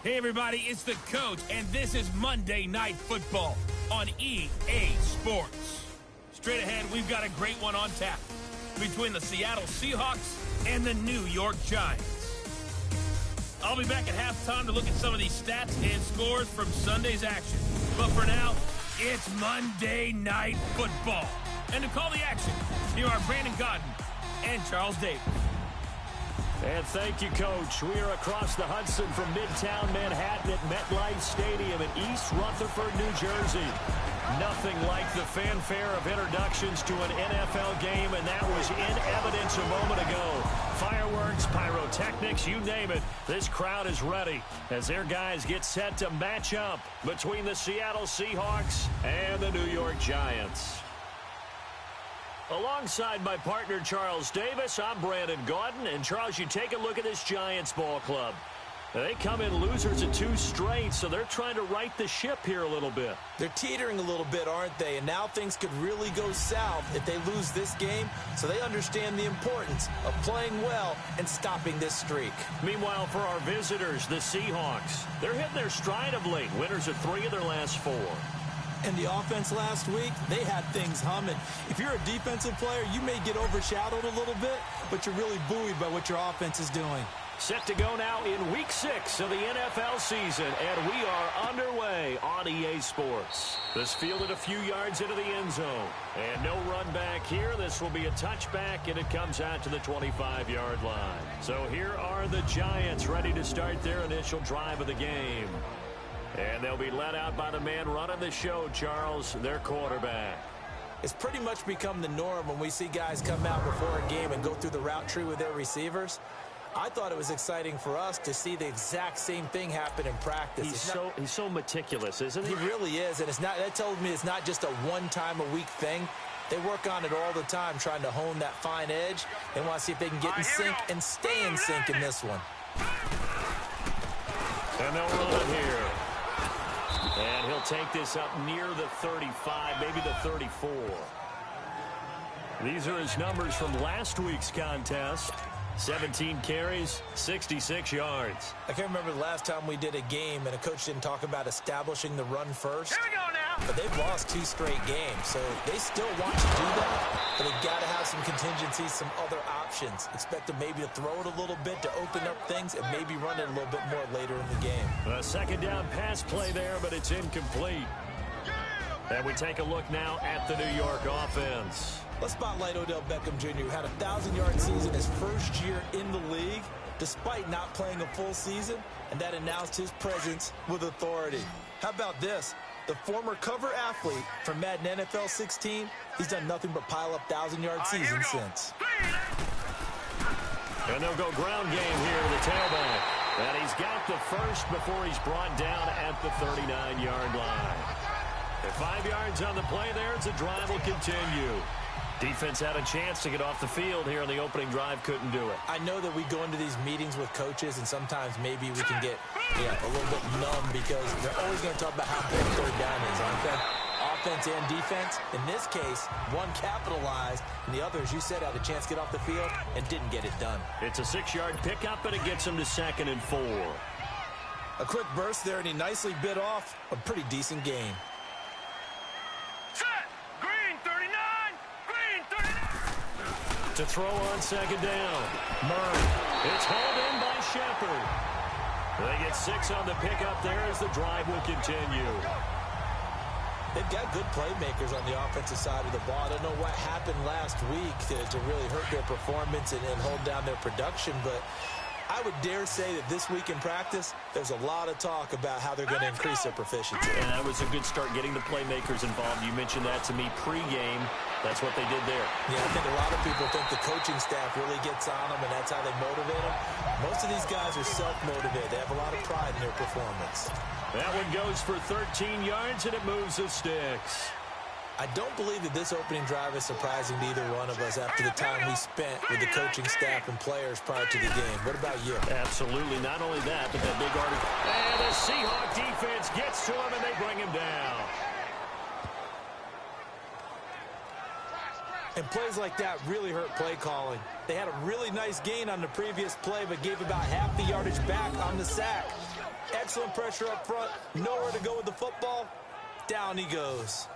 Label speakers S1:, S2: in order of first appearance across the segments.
S1: Hey, everybody, it's the coach, and this is Monday Night Football on EA Sports. Straight ahead, we've got a great one on tap between the Seattle Seahawks and the New York Giants. I'll be back at halftime to look at some of these stats and scores from Sunday's action. But for now, it's Monday Night Football. And to call the action, here are Brandon Godden and Charles Davis.
S2: And thank you, Coach. We are across the Hudson from Midtown Manhattan at MetLife Stadium in East Rutherford, New Jersey. Nothing like the fanfare of introductions to an NFL game, and that was in evidence a moment ago. Fireworks, pyrotechnics, you name it. This crowd is ready as their guys get set to match up between the Seattle Seahawks and the New York Giants. Alongside my partner, Charles Davis, I'm Brandon Gaudin. And, Charles, you take a look at this Giants ball club. They come in losers of 2 straight, so they're trying to right the ship here a little bit.
S3: They're teetering a little bit, aren't they? And now things could really go south if they lose this game, so they understand the importance of playing well and stopping this streak.
S2: Meanwhile, for our visitors, the Seahawks, they're hitting their stride of late. Winners of 3 of their last 4.
S3: And the offense last week, they had things humming. If you're a defensive player, you may get overshadowed a little bit, but you're really buoyed by what your offense is doing.
S2: Set to go now in Week 6 of the NFL season, and we are underway on EA Sports. This fielded a few yards into the end zone. And no run back here. This will be a touchback, and it comes out to the 25-yard line. So here are the Giants ready to start their initial drive of the game. And they'll be led out by the man running the show, Charles, their quarterback.
S3: It's pretty much become the norm when we see guys come out before a game and go through the route tree with their receivers. I thought it was exciting for us to see the exact same thing happen in practice.
S2: He's so meticulous, isn't he?
S3: He really is, and that tells me it's not just a one-time-a-week thing. They work on it all the time, trying to hone that fine edge. They want to see if they can get in sync and stay in sync in this one.
S2: And they'll run it here. And he'll take this up near the 35, maybe the 34. These are his numbers from last week's contest. 17 carries, 66 yards.
S3: I can't remember the last time we did a game and a coach didn't talk about establishing the run first.
S1: Here we go now.
S3: But they've lost 2 straight games, so they still want to do that. But they've got to have some contingencies, some other options. Expect them maybe to throw it a little bit to open up things and maybe run it a little bit more later in the game.
S2: A second down pass play there, but it's incomplete. And we take a look now at the New York offense.
S3: Let's spotlight Odell Beckham Jr., who had a 1,000-yard season his first year in the league, despite not playing a full season, and that announced his presence with authority. How about this? The former cover athlete from Madden NFL 16, he's done nothing but pile up 1,000-yard seasons since.
S2: And they'll go ground game here to the tailback. And he's got the first before he's brought down at the 39-yard line. At 5 yards on the play there, the drive will continue. Defense had a chance to get off the field here in the opening drive, couldn't do it.
S3: I know that we go into these meetings with coaches, and sometimes maybe we can get a little bit numb because they're always going to talk about how big third down is, aren't they? Offense and defense. In this case, one capitalized, and the other, as you said, had a chance to get off the field and didn't get it done.
S2: It's a 6-yard pickup, and it gets him to 2nd and 4.
S3: A quick burst there, and he nicely bit off a pretty decent game.
S2: To throw on 2nd down. Murray. It's hauled in by Shepard. They get 6 on the pickup there as the drive will continue.
S3: They've got good playmakers on the offensive side of the ball. I don't know what happened last week to really hurt their performance and hold down their production, but I would dare say that this week in practice, there's a lot of talk about how they're going to increase their proficiency.
S2: And that was a good start getting the playmakers involved. You mentioned that to me pregame. That's what they did there.
S3: Yeah, I think a lot of people think the coaching staff really gets on them, and that's how they motivate them. Most of these guys are self-motivated. They have a lot of pride in their performance.
S2: That one goes for 13 yards, and it moves the sticks.
S3: I don't believe that this opening drive is surprising to either one of us after the time we spent with the coaching staff and players prior to the game. What about you?
S2: Absolutely. Not only that, but that big article. And the Seahawk defense gets to him, and they bring him down.
S3: And plays like that really hurt play calling. They had a really nice gain on the previous play, but gave about half the yardage back on the sack. Excellent pressure up front. Nowhere to go with the football. Down he goes.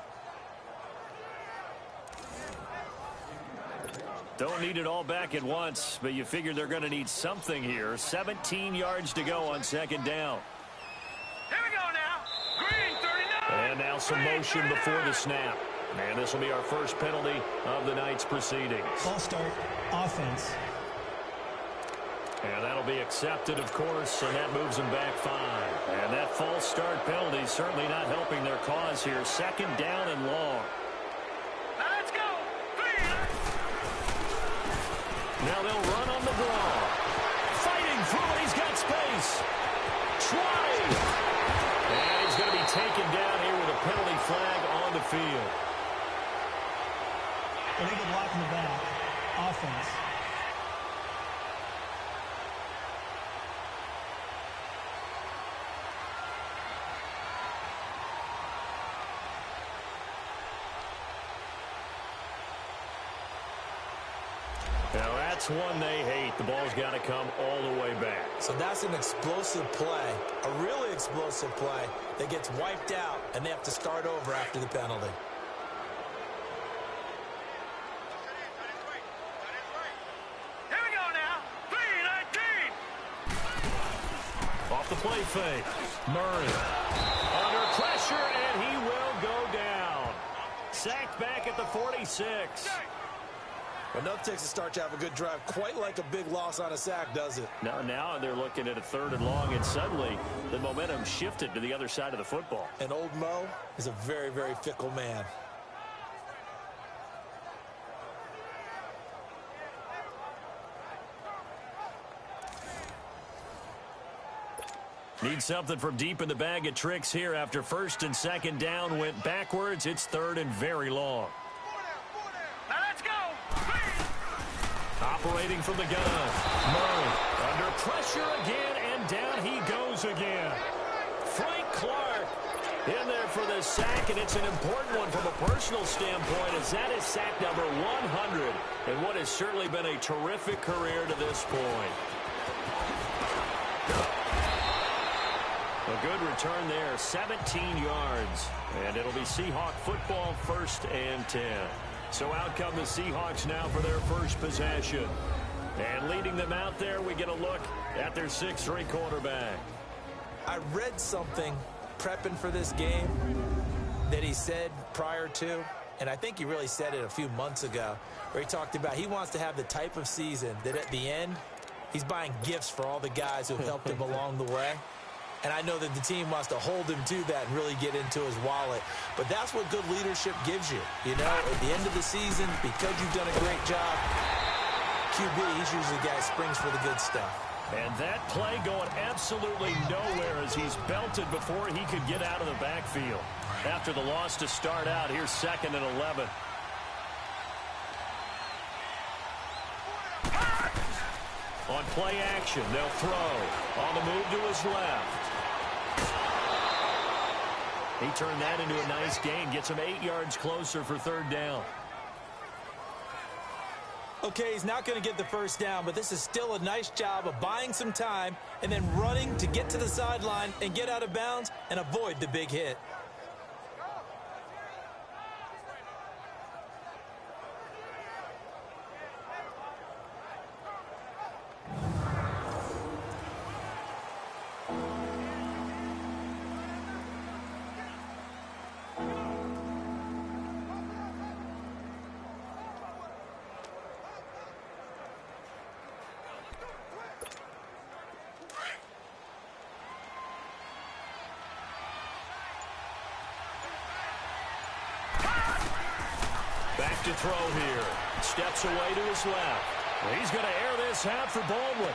S2: Don't need it all back at once, but you figure they're going to need something here. 17 yards to go on second down.
S1: Here we go now. Green 39.
S2: And now some motion before the snap. And this will be our first penalty of the night's proceedings.
S4: False start, offense.
S2: And that'll be accepted, of course, and that moves them back 5. And that false start penalty certainly not helping their cause here. Second down and long.
S1: Now let's go.
S2: Now they'll run on the draw. Fighting through it. He's got space. Trying. And he's going to be taken down here with a penalty flag on the field.
S4: Illegal block in the back. Offense.
S3: Now that's one they hate. The ball's got to come all the way back. So that's an explosive play, a really explosive play that gets wiped out, and they have to start over after the penalty.
S1: Here we go now. 3-19.
S2: Off the play fake. Murray under pressure, and he will go down. Sacked back at the 46.
S3: Enough takes a start to have a good drive. Quite like a big loss on a sack, does it?
S2: No, now they're looking at a 3rd and long, and suddenly the momentum shifted to the other side of the football.
S3: And old Mo is a very, very fickle man.
S2: Need something from deep in the bag of tricks here after 1st and 2nd down went backwards. It's 3rd and very long.
S1: Now let's go.
S2: Operating from the gun. Murray under pressure again, and down he goes again. Frank Clark in there for the sack, and it's an important one from a personal standpoint, as that is sack number 100 in what has certainly been a terrific career to this point. A good return there, 17 yards, and it'll be Seahawk football, 1st and 10. So out come the Seahawks now for their first possession. And leading them out there, we get a look at their 6'3" quarterback.
S3: I read something prepping for this game that he said prior to, and I think he really said it a few months ago, where he talked about he wants to have the type of season that at the end, he's buying gifts for all the guys who have helped him along the way. And I know that the team wants to hold him to that and really get into his wallet. But that's what good leadership gives you. You know, at the end of the season, because you've done a great job, QB, he's usually the guy who springs for the good stuff.
S2: And that play going absolutely nowhere as he's belted before he could get out of the backfield. After the loss to start out, here's 2nd and 11. On play action, they'll throw. On the move to his left. He turned that into a nice gain. Gets him 8 yards closer for 3rd down.
S3: Okay, he's not going to get the first down, but this is still a nice job of buying some time and then running to get to the sideline and get out of bounds and avoid the big hit.
S2: Back to throw here. Steps away to his left. He's going to air this out for Baldwin.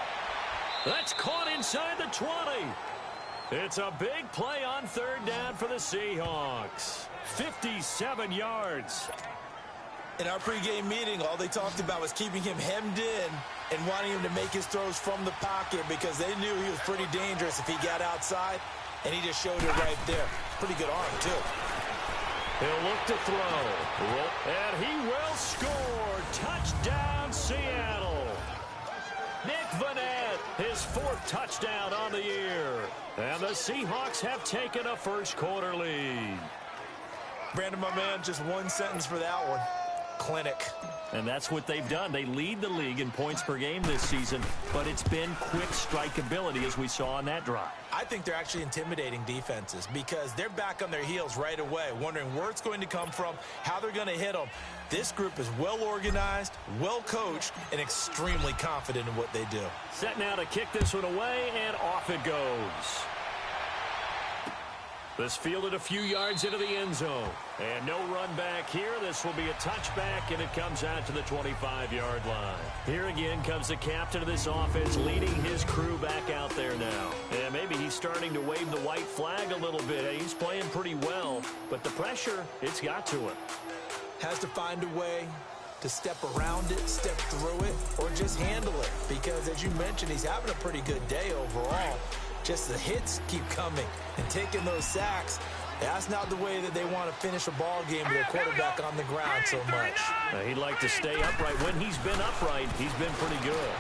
S2: That's caught inside the 20. It's a big play on 3rd down for the Seahawks. 57 yards.
S3: In our pregame meeting, all they talked about was keeping him hemmed in and wanting him to make his throws from the pocket because they knew he was pretty dangerous if he got outside, and he just showed it right there. Pretty good arm, too.
S2: He'll look to throw. And he will score. Touchdown, Seattle. Nick, Vanette, his 4th touchdown on the year. And the Seahawks have taken a first-quarter lead.
S3: Brandon, my man, just one sentence for that one. Clinic.
S2: And that's what they've done. They lead the league in points per game this season, but it's been quick strikeability as we saw on that drive.
S3: I think they're actually intimidating defenses because they're back on their heels right away, wondering where it's going to come from, how they're going to hit them. This group is well organized, well coached, and extremely confident in what they do.
S2: Set now to kick this one away, and off it goes. This fielded a few yards into the end zone. And no run back here. This will be a touchback, and it comes out to the 25-yard line. Here again comes the captain of this offense leading his crew back out there now. And maybe he's starting to wave the white flag a little bit. He's playing pretty well, but the pressure, it's got to him.
S3: Has to find a way to step around it, step through it, or just handle it. Because, as you mentioned, he's having a pretty good day overall. Just the hits keep coming and taking those sacks. That's not the way that they want to finish a ball game with a quarterback on the ground so much.
S2: He'd like to stay upright. When he's been upright, he's been pretty good.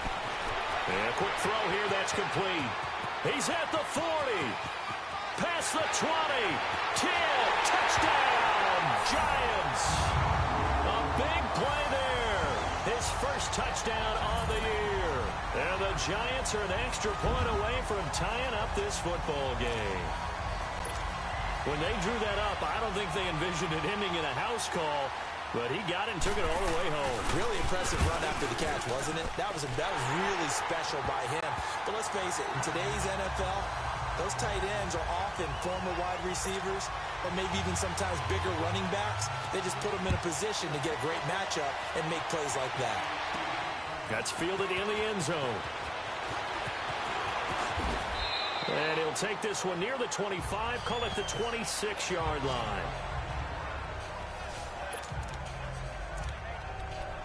S2: And a quick throw here, that's complete. He's at the 40. Past the 20. 10. Touchdown, Giants. A big play there. His first touchdown on the year. And the Giants are an extra point away from tying up this football game. When they drew that up, I don't think they envisioned it ending in a house call, but he got it and took it all the way home.
S3: Really impressive run after the catch, wasn't it? That was really special by him. But let's face it, in today's NFL, those tight ends are often former wide receivers or maybe even sometimes bigger running backs. They just put them in a position to get a great matchup and make plays like that.
S2: That's fielded in the end zone. And he'll take this one near the 25, call it the 26-yard line.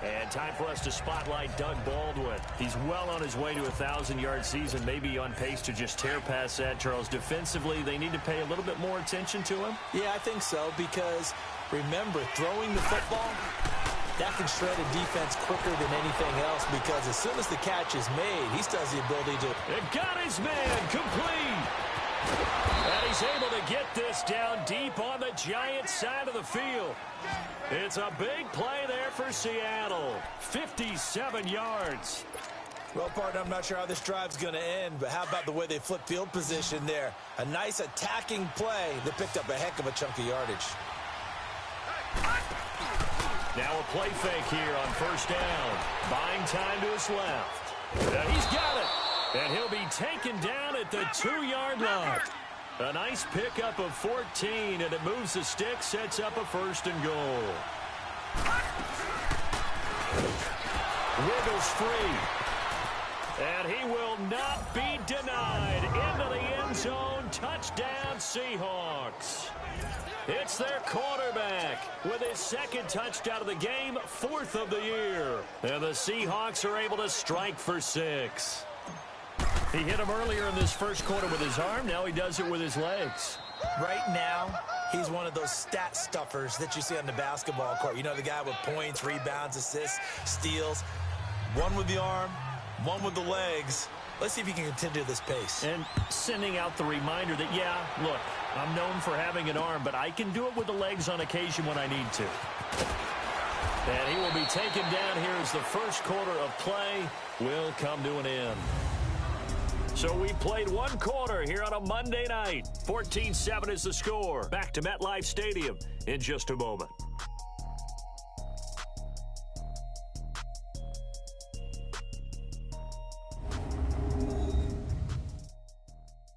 S2: And time for us to spotlight Doug Baldwin. He's well on his way to a 1,000-yard season, maybe on pace to just tear past that, Charles. Defensively, they need to pay a little bit more attention to him?
S3: Yeah, I think so, because remember, throwing the football, that can shred a defense quicker than anything else, because as soon as the catch is made, he still has the ability to...
S2: It got his man complete. And he's able to get this down deep on the Giants side of the field. It's a big play there for Seattle. 57 yards.
S3: Well, partner, I'm not sure how this drive's going to end, but how about the way they flip field position there? A nice attacking play that picked up a heck of a chunk of yardage.
S2: Now a play fake here on first down. Buying time to his left. And he's got it. And he'll be taken down at the 2-yard line. A nice pickup of 14, and it moves the stick, sets up a 1st and goal. Wiggles free. And he will not be denied. Into the end zone. Touchdown, Seahawks. It's their quarterback with his 2nd touchdown of the game, 4th of the year. And the Seahawks are able to strike for 6. He hit him earlier in this first quarter with his arm. Now he does it with his legs.
S3: Right now, he's one of those stat stuffers that you see on the basketball court. You know, the guy with points, rebounds, assists, steals. One with the arm, one with the legs. Let's see if he can continue this pace.
S2: And sending out the reminder that, yeah, look, I'm known for having an arm, but I can do it with the legs on occasion when I need to. And he will be taken down here as the first quarter of play will come to an end. So we played 1 quarter here on a Monday night. 14-7 is the score. Back to MetLife Stadium in just a moment.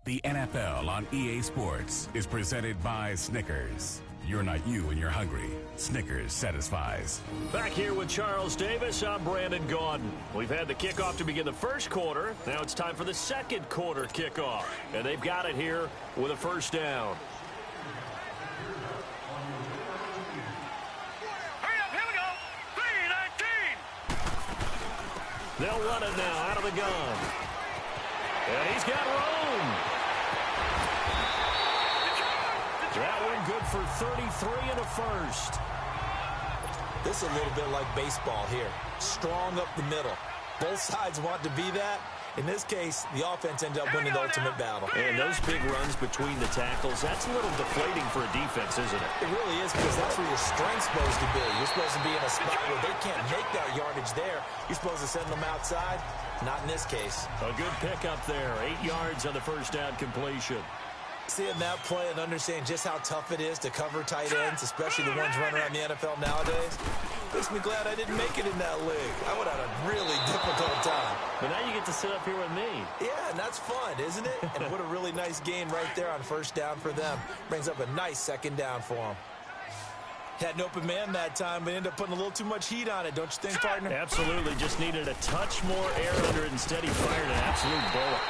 S5: The NFL on EA Sports is presented by Snickers. You're not you when you're hungry. Snickers satisfies.
S2: Back here with Charles Davis, I'm Brandon Gaudin. We've had the kickoff to begin the first quarter. Now it's time for the second quarter kickoff. And they've got it here with a 1st down.
S6: Hurry up, here we go. 3-19.
S2: They'll run it now out of the gun. And he's got room. That one good for 33 and a 1st.
S3: This is a little bit like baseball here. Strong up the middle. Both sides want to be that, In this case, the offense ended up winning the ultimate battle.
S2: And those big runs between the tackles, that's a little deflating for a defense, isn't it?
S3: It really is, because that's where your strength's supposed to be. You're supposed to be in a spot where they can't make that yardage there. You're supposed to send them outside. Not in this case.
S2: A good pickup there. 8 yards on the first down completion.
S3: Seeing that play and understanding just how tough it is to cover tight ends, especially the ones running around the NFL nowadays, makes me glad I didn't make it in that league. I would have had a really difficult time.
S2: But now you get to sit up here with me.
S3: Yeah, and that's fun, isn't it? And what a really nice gain right there on first down for them. Brings up a nice second down for them. Had an open man that time, but ended up putting a little too much heat on it, don't you think, partner?
S2: Absolutely. Just needed a touch more air under it. Instead, he fired an absolute bullet.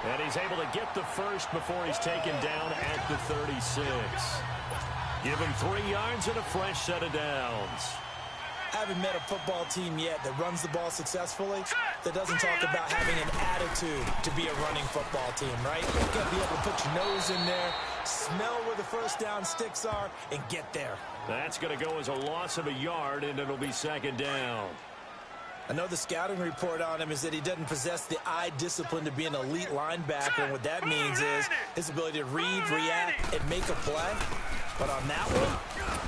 S2: And he's able to get the first before he's taken down at the 36. Give him 3 yards and a fresh set of downs.
S3: I haven't met a football team yet that runs the ball successfully that doesn't talk about having an attitude to be a running football team, right? You got to be able to put your nose in there, smell where the first down sticks are, and get there.
S2: That's going to go as a loss of a yard, and it'll be second down.
S3: I know the scouting report on him is that he doesn't possess the eye discipline to be an elite linebacker, and what that means is his ability to read, react, and make a play. But on that one,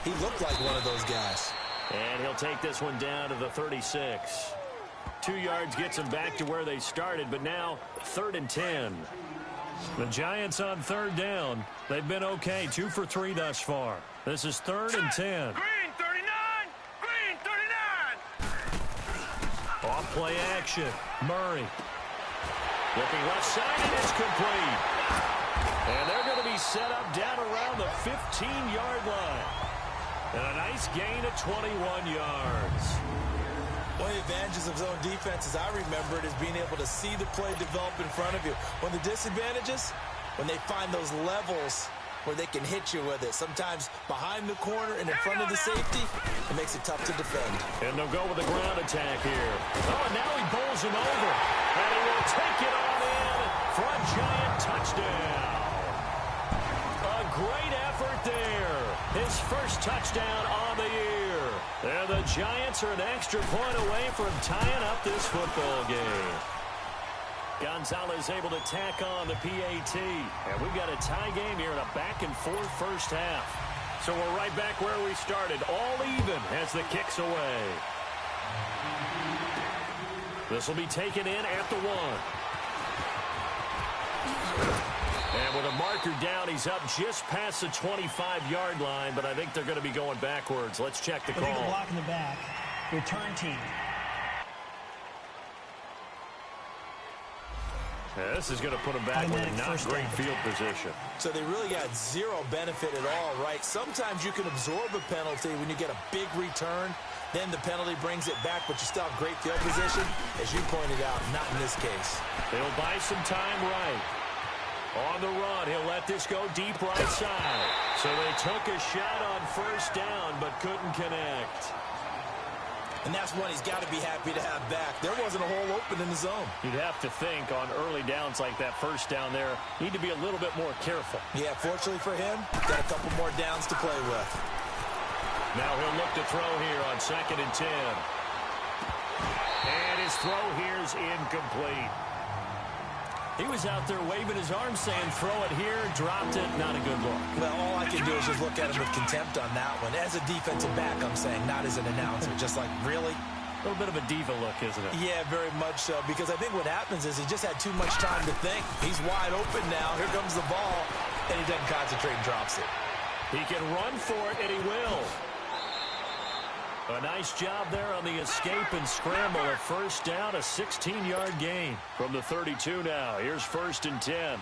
S3: he looked like one of those guys.
S2: And he'll take this one down to the 36. 2 yards gets him back to where they started, but now 3rd and 10. The Giants on third down. They've been okay, 2 for 3 thus far. This is 3rd and 10.
S6: Green 39! Green 39!
S2: Off play action. Murray. Looking left side, and it's complete. And they're going to be set up down around the 15-yard line. And a nice gain of 21 yards.
S3: One of the advantages of zone defense, as I remember it, is being able to see the play develop in front of you. One of the disadvantages, when they find those levels where they can hit you with it. Sometimes behind the corner and in front of the safety, it makes it tough to defend.
S2: And they'll go with a ground attack here. Oh, and now he bowls him over. And he will take it on in for a Giant touchdown. A great effort there. His first touchdown on the year. And the Giants are an extra point away from tying up this football game. Gonzalez able to tack on the PAT. And we've got a tie game here in a back-and-forth first half. So we're right back where we started, all even as the kick's away. This will be taken in at the 1. And with a marker down, he's up just past the 25-yard line, but I think they're going to be going backwards. Let's check the call.
S4: Illegal block in the back. Return team.
S2: Yeah, this is going to put them back with a not great field position.
S3: So they really got zero benefit at all, right? Sometimes you can absorb a penalty when you get a big return. Then the penalty brings it back, but you still have great field position. As you pointed out, not in this case.
S2: They'll buy some time right. On the run, he'll let this go deep right side. So they took a shot on first down, but couldn't connect.
S3: And that's one he's got to be happy to have back. There wasn't a hole open in the zone.
S2: You'd have to think on early downs like that first down there, need to be a little bit more careful.
S3: Yeah, fortunately for him, got a couple more downs to play with.
S2: Now he'll look to throw here on 2nd and 10. And his throw here is incomplete. He was out there waving his arm saying, throw it here, dropped it, not a good look.
S3: Well, all I can do is just look at him with contempt on that one. As a defensive back, I'm saying, not as an announcer. Just like, really?
S2: A little bit of a diva look, isn't it?
S3: Yeah, very much so. Because I think what happens is he just had too much time to think. He's wide open now. Here comes the ball. And he doesn't concentrate and drops it.
S2: He can run for it, and he will. A nice job there on the escape and scramble. A first down, a 16-yard gain from the 32 now. Here's 1st and 10.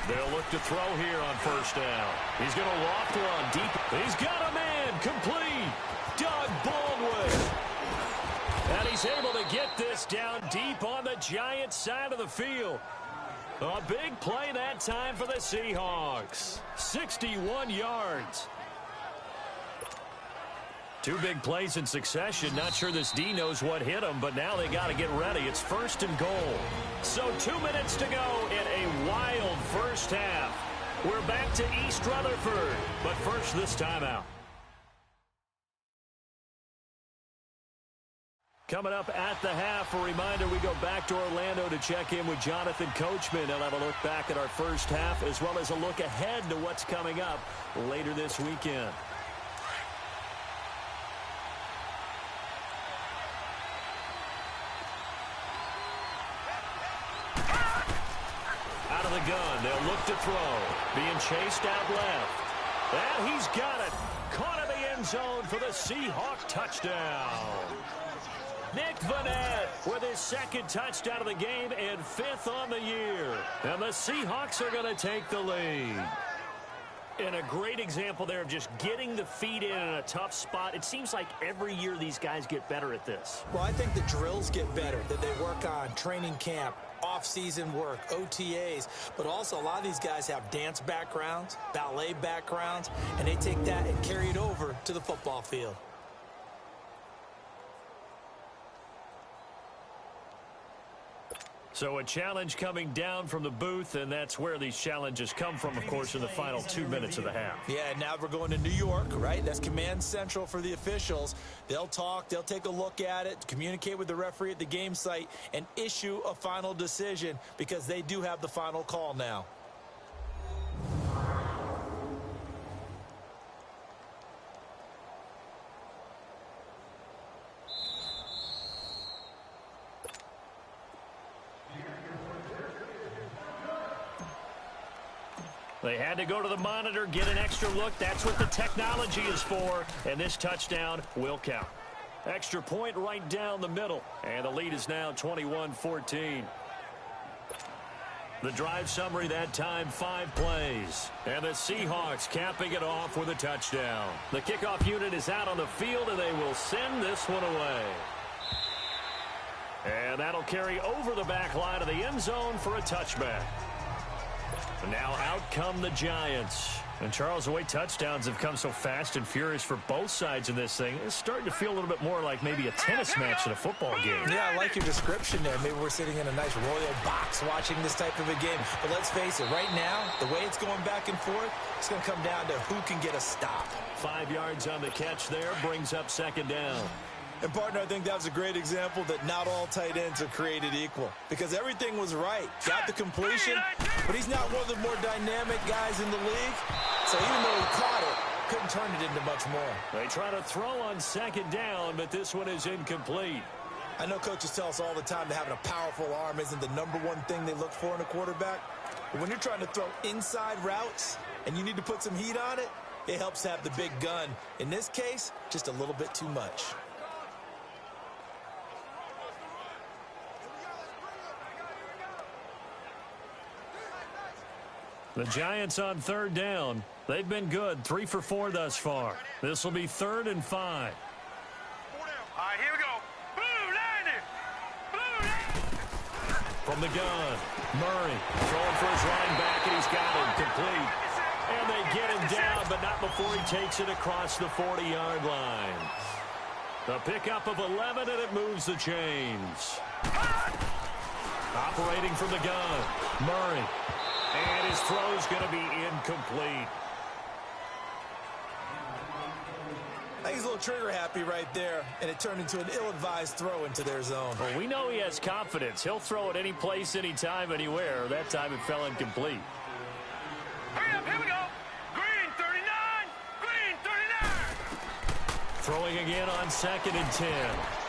S2: They'll look to throw here on first down. He's going to loft one deep. He's got a man complete. Doug Baldwin. And he's able to get this down deep on the Giants side of the field. A big play that time for the Seahawks. 61 yards. 2 big plays in succession. Not sure this D knows what hit him, but now they got to get ready. It's 1st and goal. So 2 minutes to go in a wild first half. We're back to East Rutherford, but first this timeout. Coming up at the half, a reminder we go back to Orlando to check in with Jonathan Coachman. He'll have a look back at our first half as well as a look ahead to what's coming up later this weekend. Out of the gun, they'll look to throw. Being chased out left. And he's got it. Caught in the end zone for the Seahawk touchdown. Nick Vannett with his second touchdown of the game and 5th on the year. And the Seahawks are going to take the lead. And a great example there of just getting the feet in a tough spot. It seems like every year these guys get better at this.
S3: Well, I think the drills get better, that they work on training camp, off-season work, OTAs, but also a lot of these guys have dance backgrounds, ballet backgrounds, and they take that and carry it over to the football field.
S2: So a challenge coming down from the booth, and that's where these challenges come from, of course, in the final 2 minutes of the half.
S3: Yeah, now we're going to New York, right? That's command central for the officials. They'll talk, they'll take a look at it, communicate with the referee at the game site, and issue a final decision because they do have the final call now.
S2: They had to go to the monitor, get an extra look. That's what the technology is for, and this touchdown will count. Extra point right down the middle, and the lead is now 21-14. The drive summary that time, 5 plays. And the Seahawks capping it off with a touchdown. The kickoff unit is out on the field, and they will send this one away. And that'll carry over the back line of the end zone for a touchback. And now out come the Giants. And Charles, the way touchdowns have come so fast and furious for both sides in this thing, it's starting to feel a little bit more like maybe a tennis match in a football game.
S3: Yeah, I like your description there. Maybe we're sitting in a nice royal box watching this type of a game. But let's face it, right now, the way it's going back and forth, it's going to come down to who can get a stop.
S2: 5 yards on the catch there, brings up second down.
S3: And, partner, I think that was a great example that not all tight ends are created equal because everything was right. Got the completion, but he's not one of the more dynamic guys in the league. So even though he caught it, couldn't turn it into much more.
S2: They try to throw on second down, but this one is incomplete.
S3: I know coaches tell us all the time that having a powerful arm isn't the #1 thing they look for in a quarterback. But when you're trying to throw inside routes and you need to put some heat on it, it helps to have the big gun. In this case, just a little bit too much.
S2: The Giants on third down. They've been good, 3 for 4 thus far. This will be 3rd and 5.
S6: All right, here we go. Blue landing. Blue landing.
S2: From the gun, Murray throwing for his running back, and he's got him complete. And they get him down, but not before he takes it across the 40-yard line. A pickup of 11, and it moves the chains. Operating from the gun, Murray. And his throw's going to be incomplete.
S3: I think he's a little trigger happy right there, and it turned into an ill-advised throw into their zone.
S2: Well, we know he has confidence. He'll throw it any place, anytime, anywhere. That time it fell incomplete.
S6: Hurry up, here we go. Green 39. Green 39.
S2: Throwing again on 2nd and 10.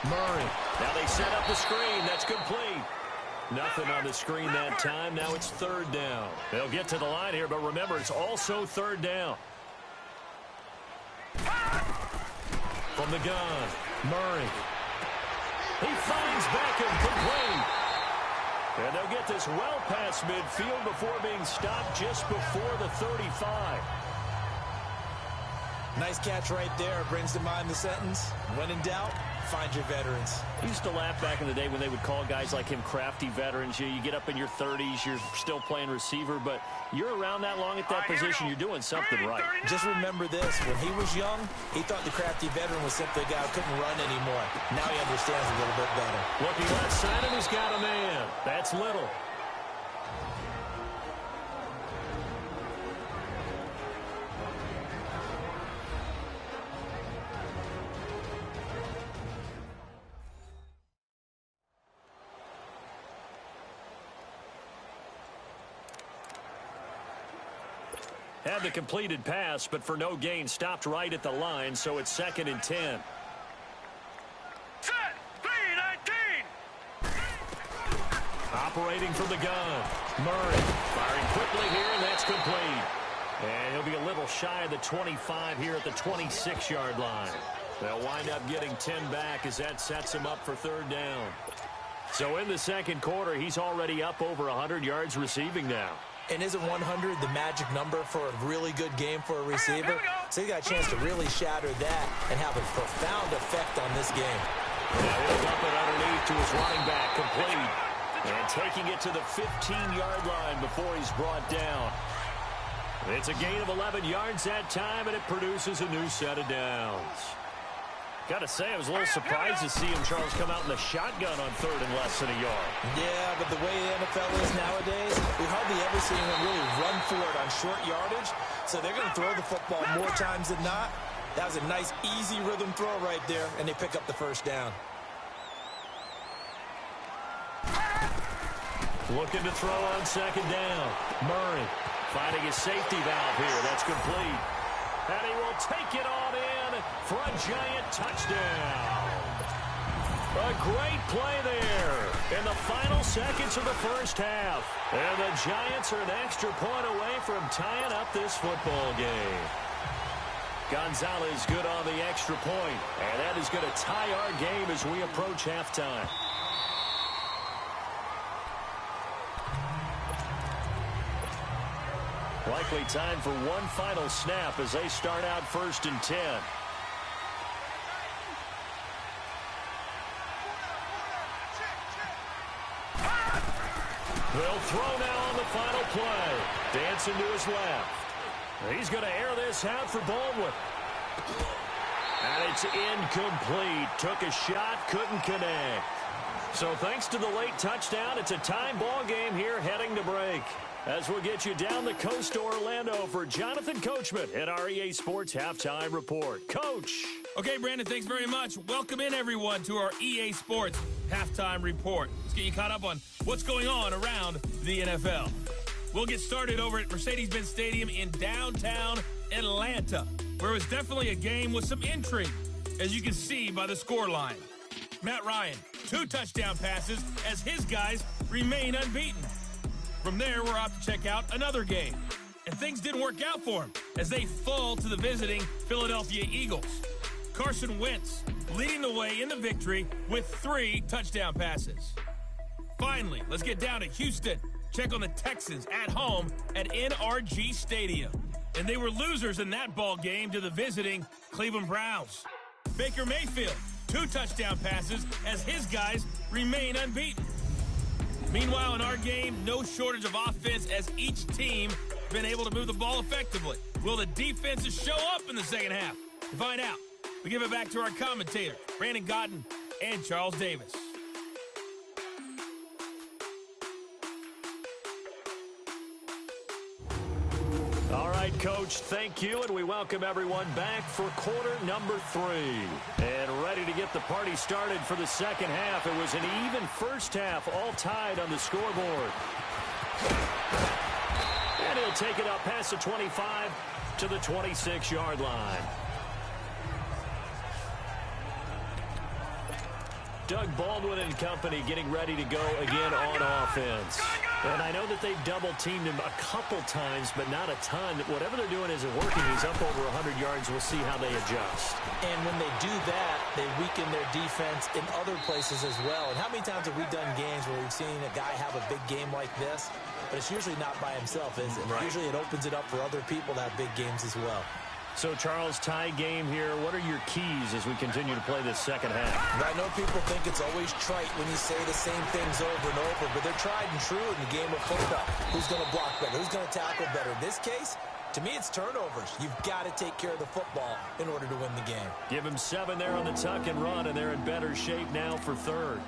S2: Murray. Now they set up the screen. That's complete. Nothing on the screen that time. Now it's 3rd down. They'll get to the line here, but remember, it's also 3rd down. From the gun, Murray. He finds Beckham complete. And they'll get this well past midfield before being stopped just before the 35.
S3: Nice catch right there. Brings to mind the sentence, when in doubt, find your veterans.
S2: I used to laugh back in the day when they would call guys like him crafty veterans. You get up in your 30s, you're still playing receiver, but you're around that long at that position, you're doing something right.
S3: Just remember this, when he was young, he thought the crafty veteran was simply a guy who couldn't run anymore. Now he understands a little bit better.
S2: Looking left side, and he's got a man. That's Little. Had the completed pass, but for no gain, stopped right at the line, so it's 2nd and 10.
S6: Set. 3-19.
S2: Operating from the gun. Murray firing quickly here, and that's complete. And he'll be a little shy of the 25 here at the 26-yard line. They'll wind up getting 10 back as that sets him up for 3rd down. So in the second quarter, he's already up over 100 yards receiving now.
S3: And isn't 100 the magic number for a really good game for a receiver? So he got a chance to really shatter that and have a profound effect on this game.
S2: Now he'll dump it underneath to his running back, complete. And taking it to the 15-yard line before he's brought down. It's a gain of 11 yards that time, and it produces a new set of downs. Got to say, I was a little surprised to see him, Charles, come out in the shotgun on 3rd and less than a yard.
S3: Yeah, but the way the NFL is nowadays, we hardly ever see him really run for it on short yardage. So they're going to throw the football more times than not. That was a nice, easy rhythm throw right there, and they pick up the 1st down.
S2: Looking to throw on 2nd down. Murray finding his safety valve here. That's complete. And he will take it on in for a giant touchdown. A great play there in the final seconds of the first half. And the Giants are an extra point away from tying up this football game. Gonzalez good on the extra point. And that is going to tie our game as we approach halftime. Likely time for one final snap as they start out 1st and 10. They'll throw now on the final play. Dancing to his left. He's going to air this out for Baldwin. And it's incomplete. Took a shot, couldn't connect. So thanks to the late touchdown, it's a time ball game here heading to break. As we'll get you down the coast to Orlando for Jonathan Coachman at our EA Sports Halftime Report. Coach.
S1: Okay, Brandon, thanks very much. Welcome in, everyone, to our EA Sports Halftime Report. Let's get you caught up on what's going on around the NFL. We'll get started over at Mercedes-Benz Stadium in downtown Atlanta, where it was definitely a game with some intrigue, as you can see by the scoreline. Matt Ryan, 2 touchdown passes as his guys remain unbeaten. From there, we're off to check out another game. And things didn't work out for him as they fall to the visiting Philadelphia Eagles. Carson Wentz leading the way in the victory with 3 touchdown passes. Finally, let's get down to Houston. Check on the Texans at home at NRG Stadium. And they were losers in that ball game to the visiting Cleveland Browns. Baker Mayfield, 2 touchdown passes as his guys remain unbeaten. Meanwhile, in our game, no shortage of offense as each team been able to move the ball effectively. Will the defenses show up in the second half? To find out, we give it back to our commentators, Brandon Gotten and Charles Davis.
S2: All right, Coach, thank you, and we welcome everyone back for quarter number 3. And ready to get the party started for the second half. It was an even first half, all tied on the scoreboard. And he'll take it up past the 25 to the 26-yard line. Doug Baldwin and company getting ready to go again on offense. And I know that they've double-teamed him a couple times, but not a ton. Whatever they're doing isn't working. He's up over 100 yards. We'll see how they adjust.
S3: And when they do that, they weaken their defense in other places as well. And how many times have we done games where we've seen a guy have a big game like this? But it's usually not by himself, is it? Right. Usually it opens it up for other people to have big games as well.
S2: So, Charles, tie game here. What are your keys as we continue to play this second half?
S3: I know people think it's always trite when you say the same things over and over, but they're tried and true in the game of football. Who's going to block better? Who's going to tackle better? In this case, to me, it's turnovers. You've got to take care of the football in order to win the game.
S2: Give him 7 there on the tuck and run, and they're in better shape now for third.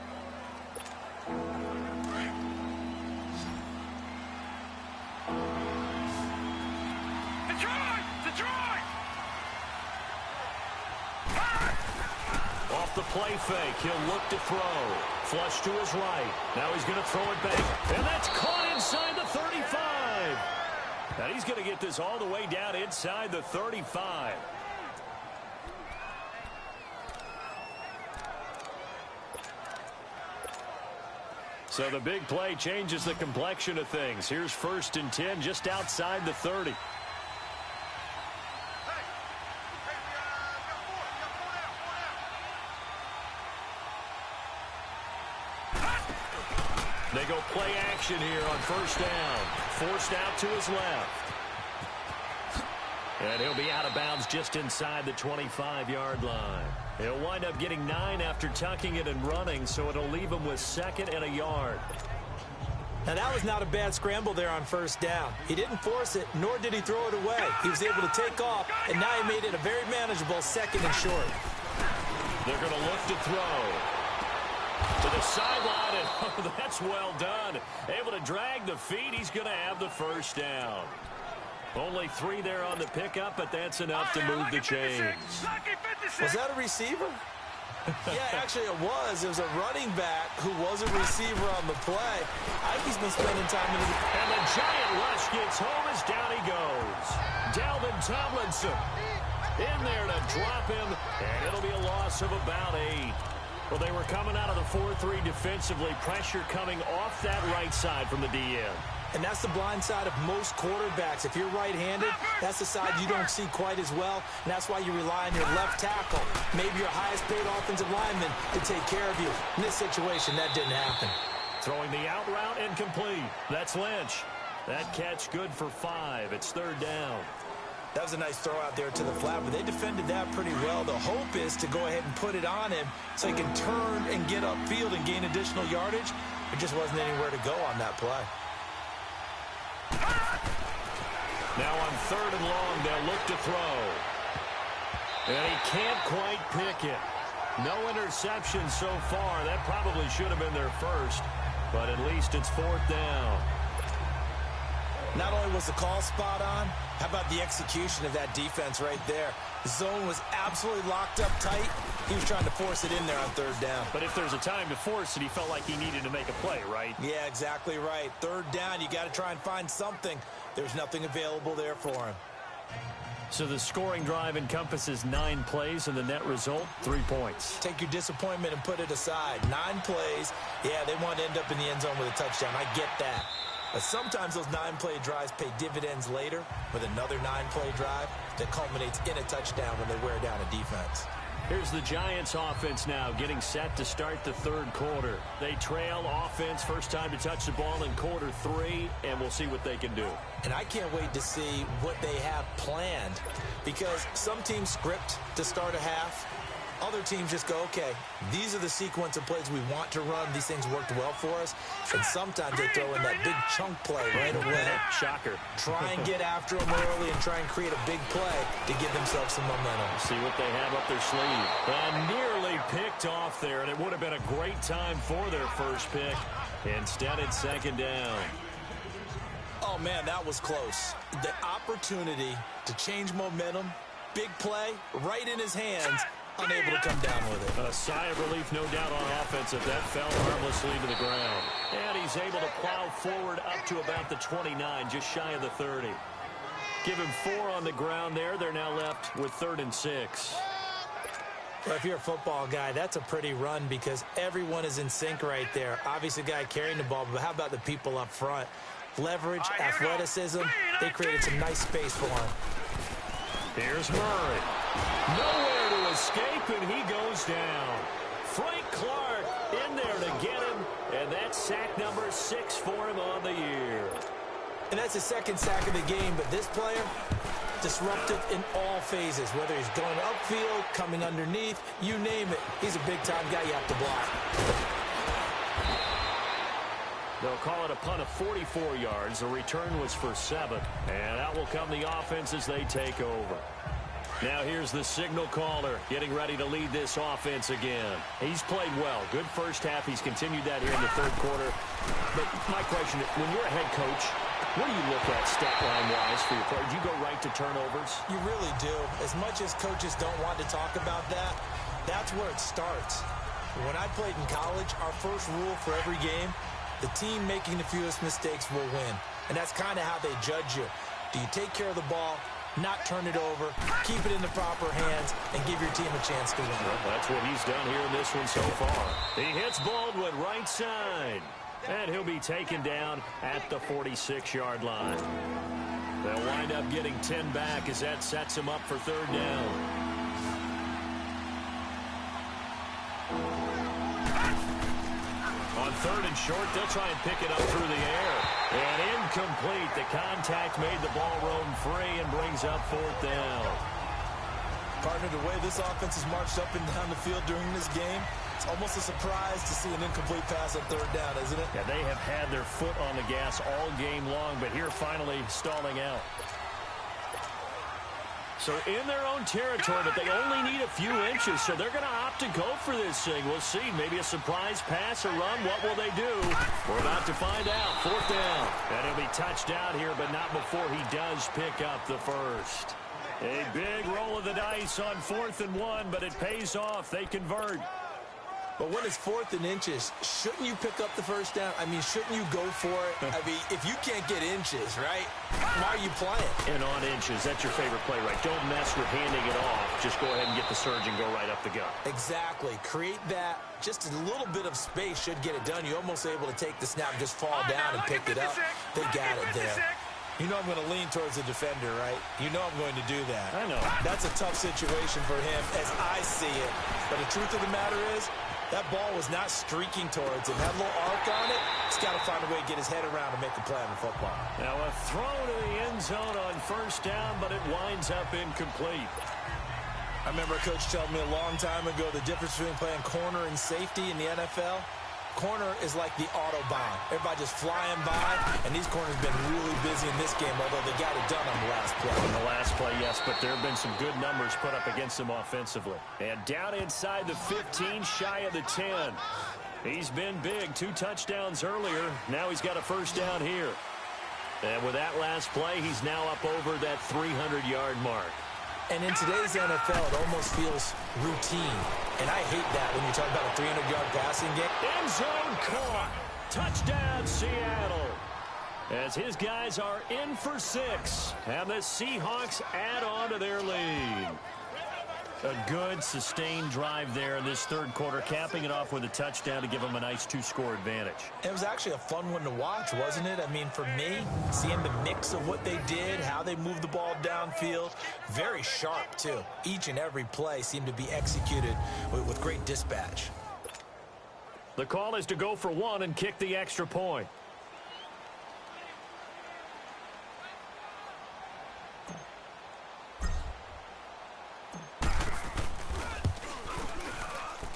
S2: The play fake. He'll look to throw. Flush to his right. Now he's going to throw it back. And that's caught inside the 35. And he's going to get this all the way down inside the 35. So the big play changes the complexion of things. Here's 1st and 10 just outside the 30. They go play action here on 1st down. Forced out to his left. And he'll be out of bounds just inside the 25-yard line. He'll wind up getting 9 after tucking it and running, so it'll leave him with 2nd and a yard.
S3: Now, that was not a bad scramble there on 1st down. He didn't force it, nor did he throw it away. He was able to take off, and now he made it a very manageable 2nd and short.
S2: They're going to look to throw. To the sideline, and oh, that's well done. Able to drag the feet. He's going to have the 1st down. Only 3 there on the pickup, but that's enough to move the chains.
S3: Was that a receiver? Yeah, actually it was. It was a running back who was a receiver on the play. I think he's been spending time in the...
S2: And the giant rush gets home as down he goes. Dalvin Tomlinson in there to drop him, and it'll be a loss of about 8. Well, they were coming out of the 4-3 defensively. Pressure coming off that right side from the DN.
S3: And that's the blind side of most quarterbacks. If you're right-handed, that's the side you don't see quite as well. And that's why you rely on your left tackle, maybe your highest-paid offensive lineman, to take care of you. In this situation, that didn't happen.
S2: Throwing the out route incomplete. That's Lynch. That catch good for 5. It's 3rd down.
S3: That was a nice throw out there to the flat, but they defended that pretty well. The hope is to go ahead and put it on him so he can turn and get upfield and gain additional yardage. There just wasn't anywhere to go on that play.
S2: Now on 3rd and long, they'll look to throw. And he can't quite pick it. No interception so far. That probably should have been their first, but at least it's 4th down.
S3: Not only was the call spot on, how about the execution of that defense right there? The zone was absolutely locked up tight. He was trying to force it in there on 3rd down.
S2: But if there's a time to force it, he felt like he needed to make a play, right?
S3: Yeah, exactly right. 3rd down, you got to try and find something. There's nothing available there for him.
S2: So the scoring drive encompasses 9 plays, and the net result, 3 points.
S3: Take your disappointment and put it aside. 9 plays. Yeah, they want to end up in the end zone with a touchdown. I get that. But sometimes those 9-play drives pay dividends later with another 9-play drive that culminates in a touchdown when they wear down a defense.
S2: Here's the Giants offense now getting set to start the 3rd quarter. They trail offense, first time to touch the ball in quarter 3, and we'll see what they can do.
S3: And I can't wait to see what they have planned, because some teams script to start a half. Other teams just go, okay, these are the sequence of plays we want to run. These things worked well for us. And sometimes they throw in that big chunk play right away.
S2: Shocker.
S3: Try and get after them early and try and create a big play to give themselves some momentum.
S2: See what they have up their sleeve. And nearly picked off there, and it would have been a great time for their first pick. Instead, it's 2nd down.
S3: Oh, man, that was close. The opportunity to change momentum, big play, right in his hands, unable to come down with it.
S2: A sigh of relief, no doubt, on offense if that fell harmlessly to the ground. And he's able to plow forward up to about the 29, just shy of the 30. Give him 4 on the ground there. They're now left with 3rd and 6.
S3: Well, if you're a football guy, that's a pretty run because everyone is in sync right there. Obviously, the guy carrying the ball, but how about the people up front? Leverage, athleticism, they created some nice space for him.
S2: Here's Murray. Nowhere to escape, and he goes down. Frank Clark in there to get him, and that's sack number 6 for him on the year.
S3: And that's his 2nd sack of the game, but this player, disruptive in all phases, whether he's going upfield, coming underneath, you name it. He's a big-time guy you have to block.
S2: They'll call it a punt of 44 yards. The return was for 7. And out will come the offense as they take over. Now here's the signal caller getting ready to lead this offense again. He's played well. Good first half. He's continued that here in the 3rd quarter. But my question, when you're a head coach, what do you look at stat line-wise for your play? Do you go right to turnovers?
S3: You really do. As much as coaches don't want to talk about that, that's where it starts. When I played in college, our first rule for every game, the team making the fewest mistakes will win. And that's kind of how they judge you. Do you take care of the ball, not turn it over, keep it in the proper hands, and give your team a chance to win?
S2: Well, that's what he's done here in this one so far. He hits Baldwin right side, and he'll be taken down at the 46-yard line. They'll wind up getting 10 back as that sets him up for third down. On third and short, they'll try and pick it up through the air. And incomplete. The contact made the ball roam free and brings up fourth down.
S3: Partner, the way this offense has marched up and down the field during this game, it's almost a surprise to see an incomplete pass on third down, isn't it?
S2: Yeah, they have had their foot on the gas all game long, but here finally stalling out. So in their own territory, but they only need a few inches, so they're going to opt to go for this thing. We'll see. Maybe a surprise pass or run. What will they do? We're about to find out. Fourth down. And he'll be touched out here, but not before he does pick up the first. A big roll of the dice on 4th and 1, but it pays off. They convert.
S3: But when it's 4th and inches, shouldn't you pick up the first down? I mean, shouldn't you go for it? I mean, if you can't get inches, right, why are you playing?
S2: And on inches, that's your favorite play, right? Don't mess with handing it off. Just go ahead and get the surge and go right up the gut.
S3: Exactly. Create that. Just a little bit of space should get it done. You're almost able to take the snap, just fall down and pick it up. They got it there. You know I'm going to lean towards the defender, right? You know I'm going to do that.
S2: I know.
S3: That's a tough situation for him as I see it. But the truth of the matter is, that ball was not streaking towards him. That little arc on it, he's got to find a way to get his head around and make a play on the football.
S2: Now a throw to the end zone on first down, but it winds up incomplete.
S3: I remember a coach telling me a long time ago the difference between playing corner and safety in the NFL. Corner is like the Autobahn. Everybody just flying by, and these corners have been really busy in this game, although they got it done on the last play.
S2: On the last play, yes, but there have been some good numbers put up against them offensively. And down inside the 15, shy of the 10. He's been big. 2 touchdowns earlier. Now he's got a first down here. And with that last play, he's now up over that 300-yard mark.
S3: And in today's NFL, it almost feels routine. And I hate that when you talk about a 300-yard passing game.
S2: End zone caught. Touchdown, Seattle. As his guys are in for 6. And the Seahawks add on to their lead. A good, sustained drive there in this third quarter, capping it off with a touchdown to give them a nice 2-score advantage.
S3: It was actually a fun one to watch, wasn't it? I mean, for me, seeing the mix of what they did, how they moved the ball downfield, very sharp, too. Each and every play seemed to be executed with great dispatch.
S2: The call is to go for 1 and kick the extra point.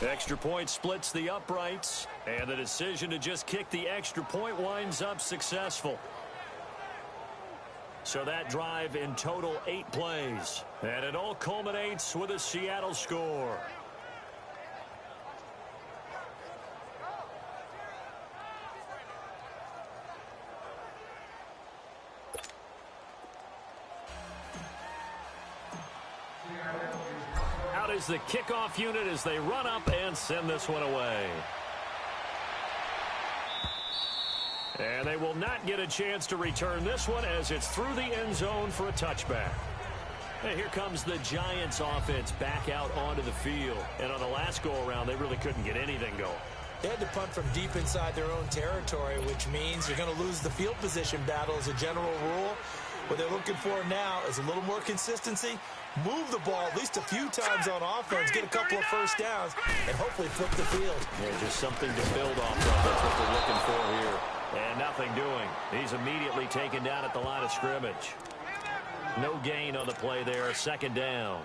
S2: Extra point splits the uprights, and the decision to just kick the extra point winds up successful. So that drive in total 8 plays, and it all culminates with a Seattle score. Is the kickoff unit as they run up and send this one away. And they will not get a chance to return this one as it's through the end zone for a touchback. And here comes the Giants offense back out onto the field. And on the last go-around, they really couldn't get anything going.
S3: They had to punt from deep inside their own territory, which means you're going to lose the field position battle as a general rule. What they're looking for now is a little more consistency, move the ball at least a few times on offense, get a couple of first downs, and hopefully flip the field.
S2: Yeah, just something to build off of. That's what they're looking for here. And nothing doing. He's immediately taken down at the line of scrimmage. No gain on the play there, second down.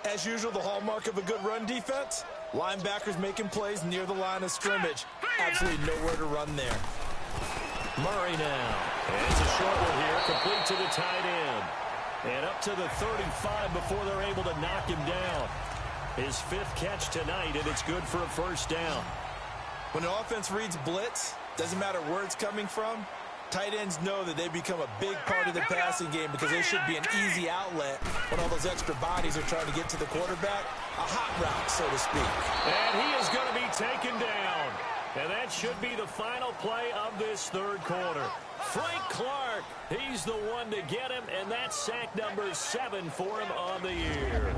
S3: As usual, the hallmark of a good run defense, linebackers making plays near the line of scrimmage. Absolutely nowhere to run there.
S2: Murray now. And it's a short one here, complete to the tight end. And up to the 35 before they're able to knock him down. His 5th catch tonight, and it's good for a first down.
S3: When an offense reads blitz, doesn't matter where it's coming from, tight ends know that they become a big part of the passing game because they should be an easy outlet when all those extra bodies are trying to get to the quarterback. A hot route, so to speak.
S2: And he is going to be taken down. And that should be the final play of this third quarter. Frank Clark, he's the one to get him, and that's sack number 7 for him on the year.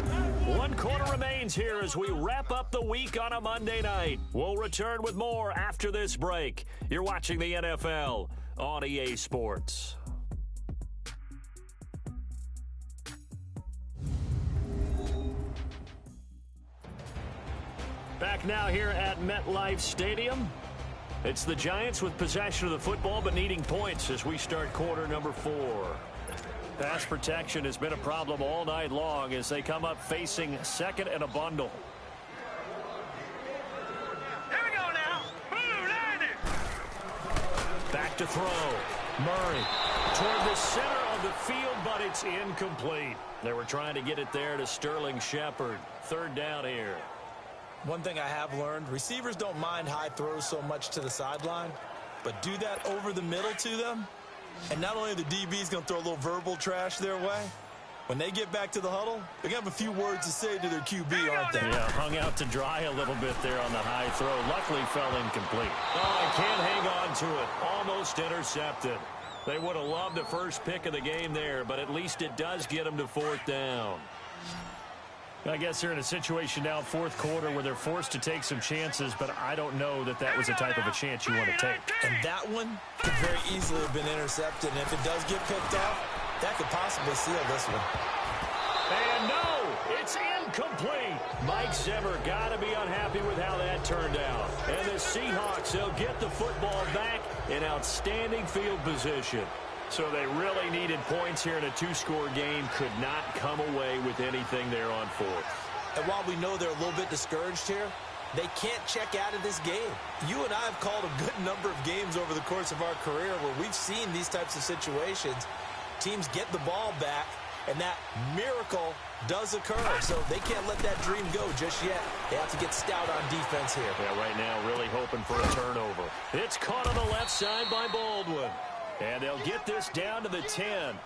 S2: 1 quarter remains here as we wrap up the week on a Monday night. We'll return with more after this break. You're watching the NFL on EA Sports. Back now here at MetLife Stadium. It's the Giants with possession of the football but needing points as we start quarter number 4. Pass protection has been a problem all night long as they come up facing second and a bundle.
S6: Here we go now. Blue 90.
S2: Back to throw. Murray toward the center of the field, but it's incomplete. They were trying to get it there to Sterling Shepard. Third down here.
S3: One thing I have learned, receivers don't mind high throws so much to the sideline, but do that over the middle to them, and not only are the DBs going to throw a little verbal trash their way, when they get back to the huddle, they're going to have a few words to say to their QB, aren't they?
S2: Yeah, hung out to dry a little bit there on the high throw. Luckily fell incomplete. Oh, I can't hang on to it. Almost intercepted. They would have loved the first pick of the game there, but at least it does get them to 4th down. I guess they're in a situation now, 4th quarter, where they're forced to take some chances, but I don't know that that was the type of a chance you want to take.
S3: And that one could very easily have been intercepted, and if it does get picked off, that could possibly seal this one.
S2: And no, it's incomplete. Mike Zimmer got to be unhappy with how that turned out. And the Seahawks, they'll get the football back in outstanding field position. So they really needed points here in a 2-score game. Could not come away with anything there on 4th.
S3: And while we know they're a little bit discouraged here, they can't check out of this game. You and I have called a good number of games over the course of our career where we've seen these types of situations. Teams get the ball back, and that miracle does occur. So they can't let that dream go just yet. They have to get stout on defense here.
S2: Yeah, right now really hoping for a turnover. It's caught on the left side by Baldwin. And they'll get this down to the 10.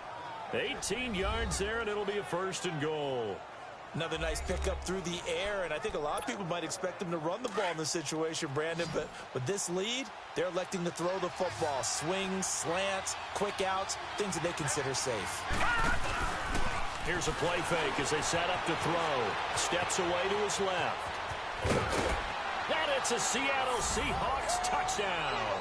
S2: 18 yards there, and it'll be a 1st and goal.
S3: Another nice pickup through the air, and I think a lot of people might expect them to run the ball in this situation, Brandon, but with this lead, they're electing to throw the football. Swings, slants, quick outs, things that they consider safe.
S2: Here's a play fake as they set up to throw. Steps away to his left. And it's a Seattle Seahawks touchdown.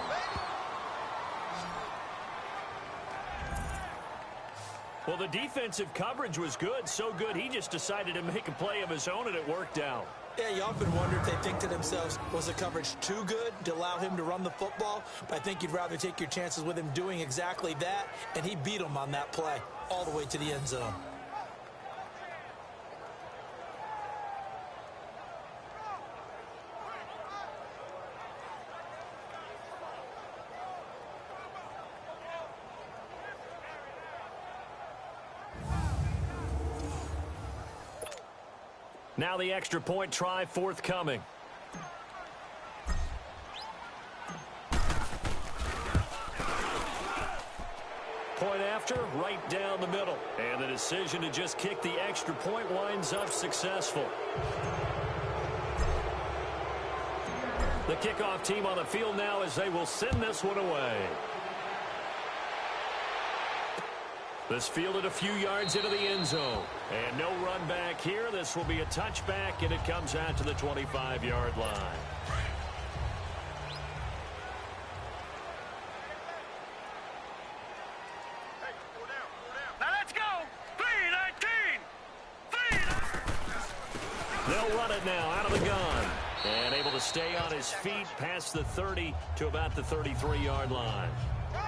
S2: Well, the defensive coverage was good, so good he just decided to make a play of his own, and it worked out.
S3: Yeah, you often wonder if they think to themselves, was the coverage too good to allow him to run the football? But I think you'd rather take your chances with him doing exactly that, and he beat him on that play all the way to the end zone.
S2: Now the extra point try forthcoming. Point after, right down the middle. And the decision to just kick the extra point winds up successful. The kickoff team on the field now as they will send this one away. This fielded a few yards into the end zone. And no run back here. This will be a touchback, and it comes out to the 25-yard line.
S6: Now let's go. 3-19.
S2: They'll run it now out of the gun. And able to stay on his feet past the 30 to about the 33-yard line.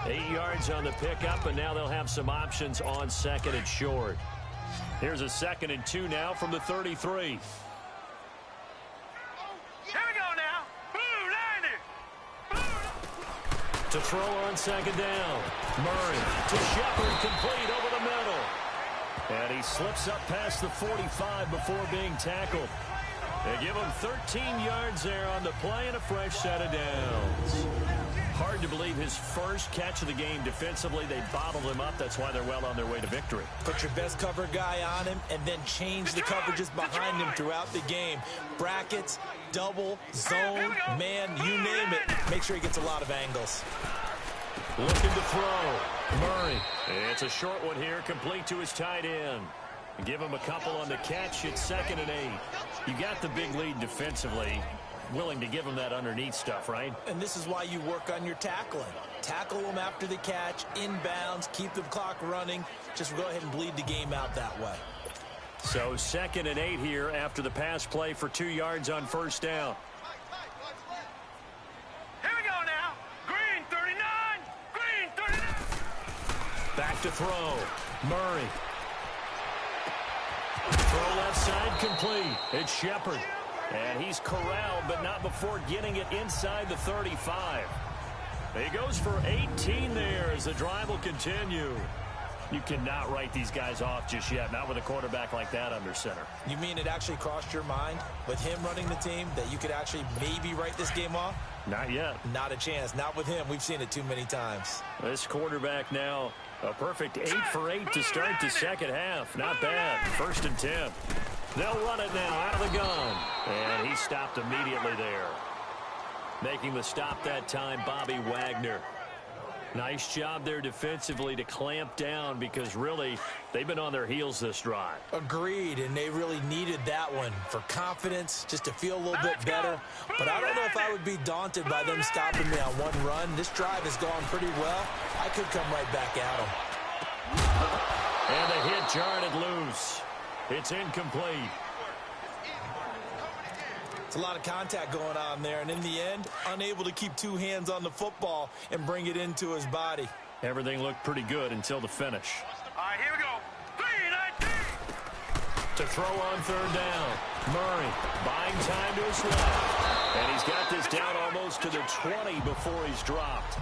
S2: 8 yards on the pickup, and now they'll have some options on 2nd and short. Here's a 2nd and 2 now from the 33.
S6: Here we go now. Blue 90.
S2: To throw on 2nd down. Murray to Shepard, complete over the middle. And he slips up past the 45 before being tackled. They give him 13 yards there on the play and a fresh set of downs. Hard to believe his first catch of the game defensively. They bottled him up. That's why they're well on their way to victory.
S3: Put your best cover guy on him and then change the coverages behind him throughout the game. Brackets, double, zone, man, you name it. Make sure he gets a lot of angles.
S2: Looking to throw. Murray. It's a short one here, complete to his tight end. Give him a couple on the catch. It's 2nd and 8. You got the big lead defensively. Willing to give him that underneath stuff, right?
S3: And this is why you work on your tackling. Tackle them after the catch, inbounds, keep the clock running. Just go ahead and bleed the game out that way.
S2: So 2nd and 8 here after the pass play for 2 yards on first down.
S6: Here we go now. Green 39. Green 39.
S2: Back to throw. Murray. Throw left side complete. It's Shepard. And he's corralled, but not before getting it inside the 35. He goes for 18 there as the drive will continue. You cannot write these guys off just yet, not with a quarterback like that under center.
S3: You mean it actually crossed your mind with him running the team that you could actually maybe write this game off?
S2: Not yet.
S3: Not a chance. Not with him. We've seen it too many times.
S2: This quarterback now, a perfect 8 for 8 to start the second half. Not bad. 1st and 10. They'll run it now out of the gun. And he stopped immediately there. Making the stop that time, Bobby Wagner. Nice job there defensively to clamp down because really they've been on their heels this drive.
S3: Agreed, and they really needed that one for confidence, just to feel a little bit better. But I don't know if I would be daunted by them stopping me on one run. This drive has gone pretty well. I could come right back at them.
S2: And the hit jarred it loose. It's incomplete.
S3: It's a lot of contact going on there, and in the end, unable to keep 2 hands on the football and bring it into his body.
S2: Everything looked pretty good until the finish.
S6: All right, here we go. 3-19.
S2: To throw on 3rd down. Murray buying time to his left. And he's got this down almost to the 20 before he's dropped.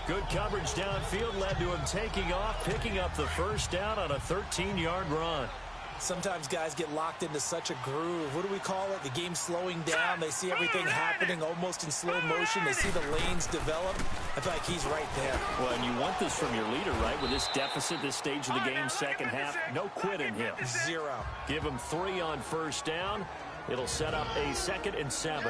S2: Good coverage downfield led to him taking off, picking up the 1st down on a 13-yard run.
S3: Sometimes guys get locked into such a groove. What do we call it? The game slowing down. They see everything happening almost in slow motion. They see the lanes develop. I feel like he's right there.
S2: Well, and you want this from your leader, right? With this deficit, this stage of the game, second half, no quit in him.
S3: 0.
S2: Give him 3 on 1st down. It'll set up a 2nd and 7.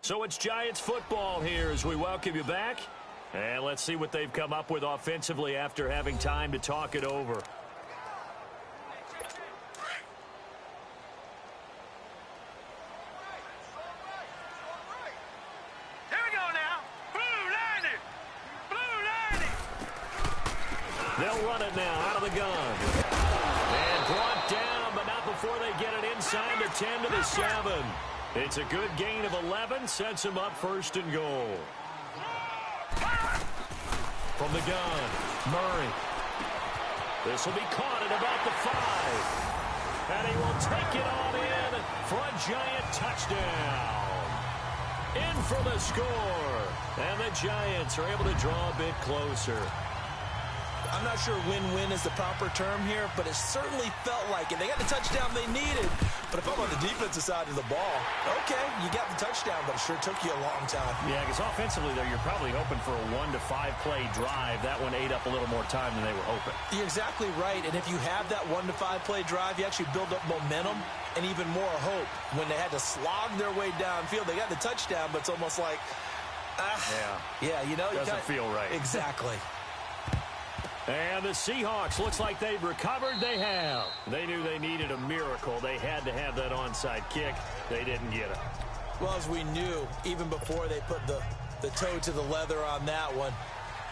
S2: So it's Giants football here as we welcome you back. And let's see what they've come up with offensively after having time to talk it over.
S6: Here we go now. Blue 90. Blue 90.
S2: They'll run it now out of the gun. And brought down, but not before they get it inside the 10 to the 7. It's a good gain of 11, sets him up 1st and goal. From the gun, Murray. This will be caught at about the 5. And he will take it on in for a Giant touchdown. In for the score. And the Giants are able to draw a bit closer.
S3: I'm not sure win-win is the proper term here, but it certainly felt like it. They got the touchdown they needed, but if I'm on the defensive side of the ball, okay, you got the touchdown, but it sure took you a long time.
S2: Yeah, because offensively, though, you're probably hoping for a 1 to 5 play drive. That one ate up a little more time than they were hoping.
S3: You're exactly right, and if you have that 1 to 5 play drive, you actually build up momentum and even more hope. When they had to slog their way downfield, they got the touchdown, but it's almost like, yeah, you know.
S2: Doesn't feel right.
S3: Exactly.
S2: And the Seahawks, looks like they've recovered. They have. They knew they needed a miracle. They had to have that onside kick. They didn't get it.
S3: Well, as we knew, even before they put the toe to the leather on that one,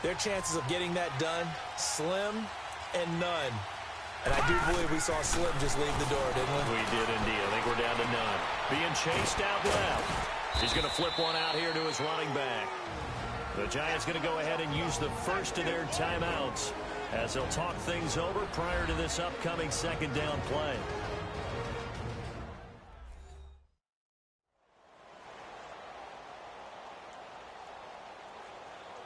S3: their chances of getting that done, slim and none. And I do believe we saw Slim just leave the door, didn't we?
S2: We did indeed. I think we're down to none. Being chased out left. He's going to flip one out here to his running back. The Giants going to go ahead and use the first of their timeouts as they'll talk things over prior to this upcoming 2nd down play.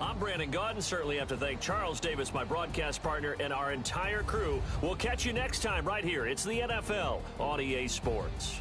S2: I'm Brandon Gaudin. Certainly have to thank Charles Davis, my broadcast partner, and our entire crew. We'll catch you next time right here. It's the NFL on EA Sports.